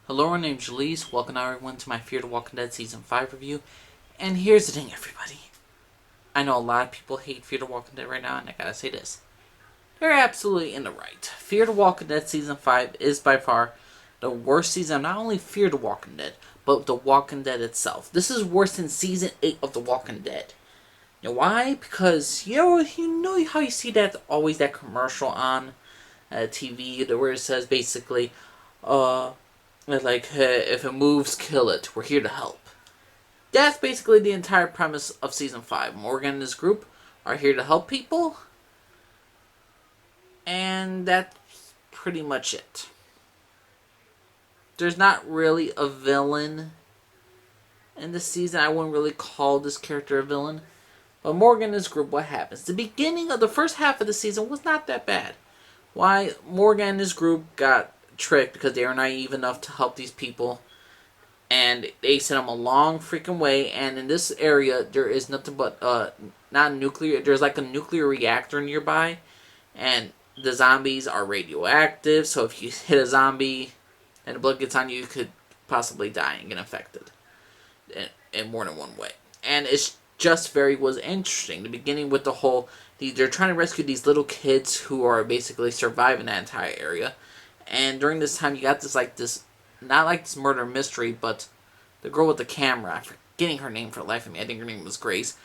Hello, my name's Jalise. Welcome everyone to my Fear the Walking Dead Season 5 review. And here's the thing, everybody. I know a lot of people hate Fear the Walking Dead right now, and I gotta say this. They're absolutely in the right. Fear the Walking Dead Season 5 is by far the worst season of not only Fear the Walking Dead, but The Walking Dead itself. This is worse than Season 8 of The Walking Dead. You know why? Because, you know how you see that always that commercial on TV where it says basically, if it moves, kill it. We're here to help. That's basically the entire premise of Season 5. Morgan and his group are here to help people. And that's pretty much it. There's not really a villain in this season. I wouldn't really call this character a villain. But Morgan and his group, what happens? The beginning of the first half of the season was not that bad. Why? Morgan and his group got tricked because they were naive enough to help these people. And they sent them a long freaking way. And in this area, there is nothing but, not nuclear. There's like a nuclear reactor nearby. And the zombies are radioactive. So if you hit a zombie and the blood gets on you, you could possibly die and get infected. In more than one way. And it's just was interesting. The beginning with the whole, they're trying to rescue these little kids who are basically surviving that entire area. And during this time, you got not like this murder mystery, but the girl with the camera. I'm forgetting her name for the life of me. I think her name was Grace.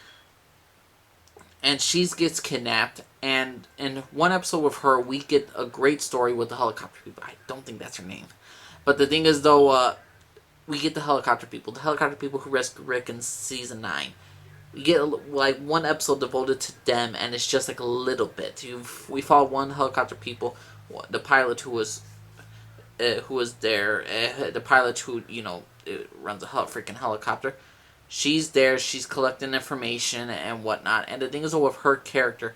And she gets kidnapped. And in one episode with her, we get a great story with the helicopter people. I don't think that's her name. But the thing is, though, we get the helicopter people. The helicopter people who rescue Rick in Season 9. We get like one episode devoted to them, and it's just like a little bit. We follow one helicopter people, the pilot who was there, the pilot who runs a freaking helicopter. She's there. She's collecting information and whatnot. And the thing is with her character,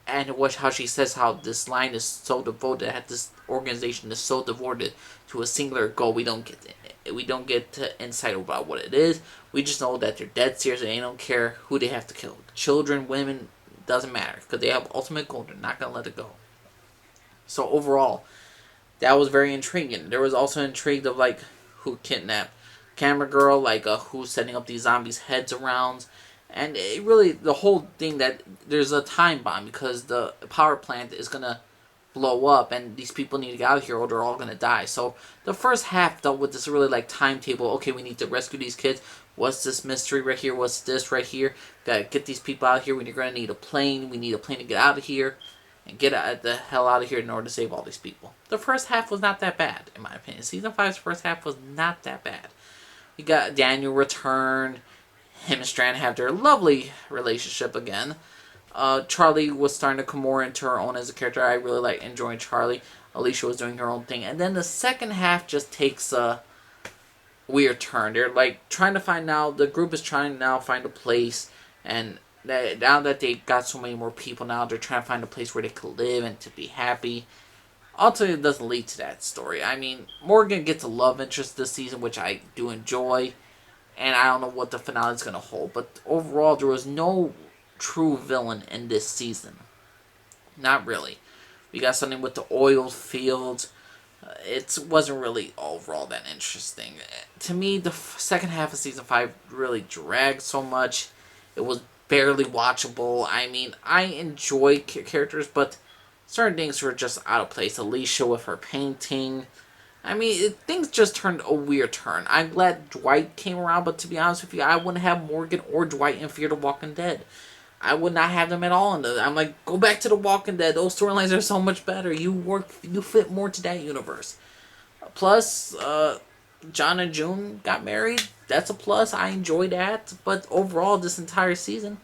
and how she says how this line is so devoted, this organization is so devoted to a singular goal. We don't get insight about what it is. We just know that they're dead serious and they don't care who they have to kill. Children, women, doesn't matter. Because they have ultimate goal. They're not going to let it go. So overall, that was very intriguing. There was also intrigue of who kidnapped Camera Girl, who's setting up these zombies' heads around. And it really, the whole thing that there's a time bomb because the power plant is going to blow up and these people need to get out of here or they're all going to die. So the first half dealt with this really timetable. Okay, we need to rescue these kids. What's this mystery right here? What's this right here? Gotta get these people out of here. We're going to need a plane. We need a plane to get out of here and get the hell out of here in order to save all these people. The first half was not that bad, in my opinion. Season 5's first half was not that bad. We got Daniel return. Him and Strand have their lovely relationship again. Charlie was starting to come more into her own as a character. I really enjoying Charlie. Alicia was doing her own thing. And then the second half just takes a weird turn. They're trying to find now, the group is trying to now find a place. And now that they got so many more people now, they're trying to find a place where they could live and to be happy. Ultimately, it doesn't lead to that story. I mean, Morgan gets a love interest this season, which I do enjoy. And I don't know what the finale is going to hold. But overall, there was no true villain in this season. Not really. We got something with the oil fields. It wasn't really overall that interesting. To me, the second half of Season 5 really dragged so much. It was barely watchable. I mean, I enjoy characters, but certain things were just out of place. Alicia with her painting. I mean, things just turned a weird turn. I'm glad Dwight came around, but to be honest with you, I wouldn't have Morgan or Dwight in Fear the Walking Dead. I would not have them at all. I'm like, go back to The Walking Dead. Those storylines are so much better. You fit more to that universe. Plus, John and June got married. That's a plus. I enjoy that. But overall, this entire season,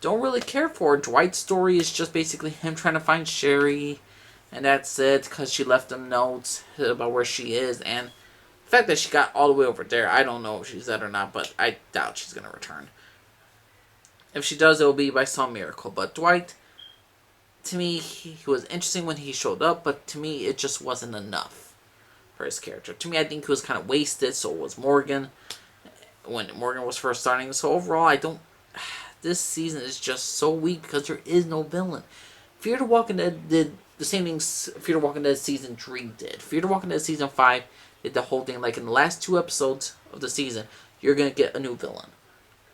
don't really care for it. Dwight's story is just basically him trying to find Sherry. And that's it, because she left him notes about where she is. And the fact that she got all the way over there, I don't know if she's dead or not, but I doubt she's going to return. If she does, it will be by some miracle. But Dwight, to me, he was interesting when he showed up, but to me, it just wasn't enough for his character. To me, I think he was kind of wasted, so was Morgan, when Morgan was first starting. So overall, this season is just so weak because there is no villain. Fear the Walking Dead did the same things Fear the Walking Dead Season 3 did. Fear the Walking Dead Season 5 the whole thing. Like in the last 2 episodes of the season, you're gonna get a new villain.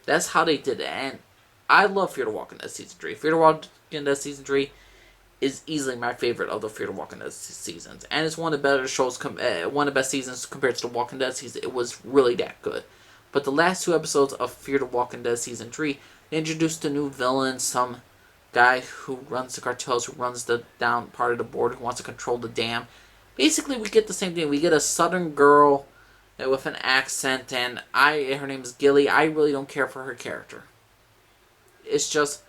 That's how they did it, and I love Fear the Walking Dead season 3. Fear the Walking Dead season 3 is easily my favorite of the Fear the Walking Dead seasons, and it's one of the better shows, one of the best seasons compared to the Walking Dead season. It was really that good. But the last 2 episodes of Fear the Walking Dead season 3, they introduced a new villain, some guy who runs the cartels, who runs the down part of the border, who wants to control the dam. Basically, we get the same thing. We get a southern girl with an accent, and her name is Gilly. I really don't care for her character. It's just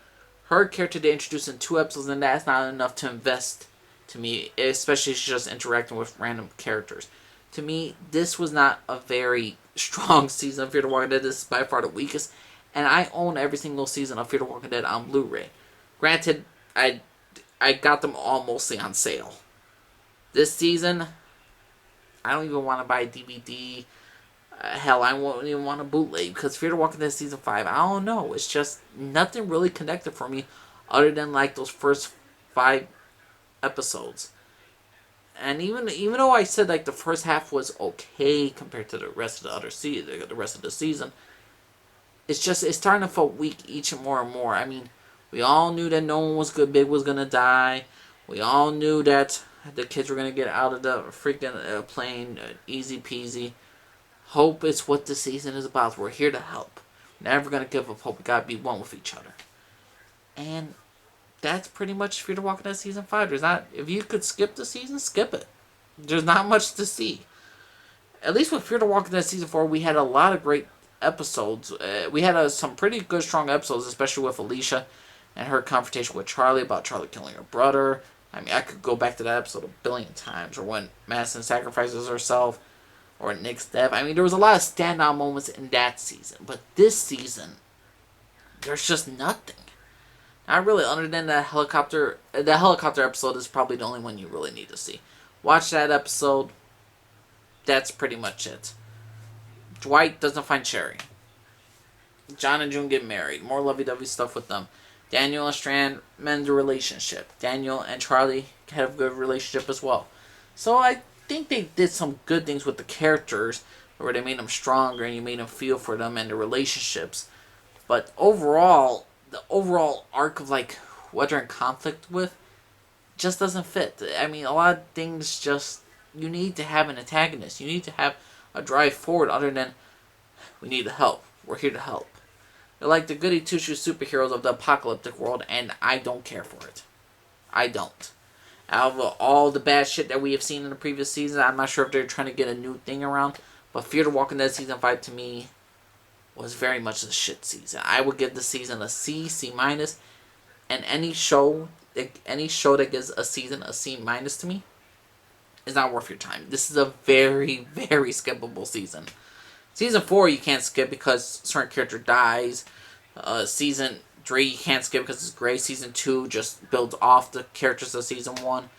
her character they introduced in 2 episodes, and that's not enough to invest to me, especially if she's just interacting with random characters. To me, this was not a very strong season of Fear the Walking Dead. This is by far the weakest, and I own every single season of Fear the Walking Dead on Blu-ray. Granted, I got them all mostly on sale. This season, I don't even want to buy a DVD. Hell, I won't even want a bootleg, because Fear the Walking Dead season 5, I don't know. It's just nothing really connected for me other than like those first 5 episodes. And even though I said like the first half was okay compared to the rest of the other the rest of the season, it's starting to feel weak each and more. I mean, we all knew that no one was good. Big was gonna die. We all knew that the kids were gonna get out of the freaking plane easy peasy. Hope is what the season is about. We're here to help. Never gonna give up hope. We gotta be one with each other. And that's pretty much Fear the Walking Dead season 5. If you could skip the season, skip it. There's not much to see. At least with Fear the Walking Dead season 4, we had a lot of great episodes. We had some pretty good, strong episodes, especially with Alicia and her confrontation with Charlie about Charlie killing her brother. I mean, I could go back to that episode a billion times. Or when Madison sacrifices herself. Or Nick's death. I mean, there was a lot of standout moments in that season. But this season, there's just nothing. Not really, other than the helicopter. The helicopter episode is probably the only one you really need to see. Watch that episode. That's pretty much it. Dwight doesn't find Sherry. John and June get married. More lovey-dovey stuff with them. Daniel and Strand mend the relationship. Daniel and Charlie have a good relationship as well. So I think they did some good things with the characters, where they made them stronger and you made them feel for them and the relationships. But overall, the overall arc of like what they're in conflict with just doesn't fit. I mean, a lot of things just, you need to have an antagonist. You need to have a drive forward other than, we need to help. We're here to help. They're like the goody two-shoes superheroes of the apocalyptic world, and I don't care for it. I don't. Out of all the bad shit that we have seen in the previous season, I'm not sure if they're trying to get a new thing around, but Fear the Walking Dead season 5 to me was very much a shit season. I would give the season a C, C-, and any show that gives a season a C- to me is not worth your time. This is a very, very skippable season. Season 4 you can't skip because a certain character dies. Season 3 you can't skip because it's great. Season 2 just builds off the characters of Season 1.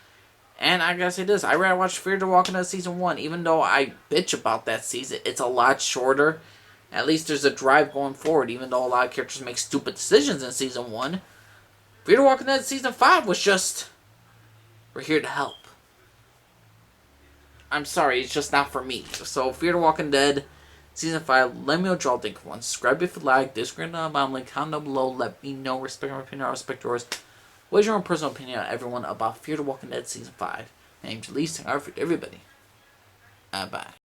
And I gotta say this, I rather watch Fear the Walking Dead Season 1. Even though I bitch about that season, it's a lot shorter. At least there's a drive going forward, even though a lot of characters make stupid decisions in Season 1. Fear the Walking Dead Season 5 was just, we're here to help. I'm sorry, it's just not for me. So, Fear the Walking Dead Season 5, let me know what y'all think. One, subscribe if you like, disagree on my link, comment down below, let me know, respect my opinion, I respect yours. What is your own personal opinion on everyone about Fear the Walking Dead Season 5? My name's Lee, saying for everybody. Bye.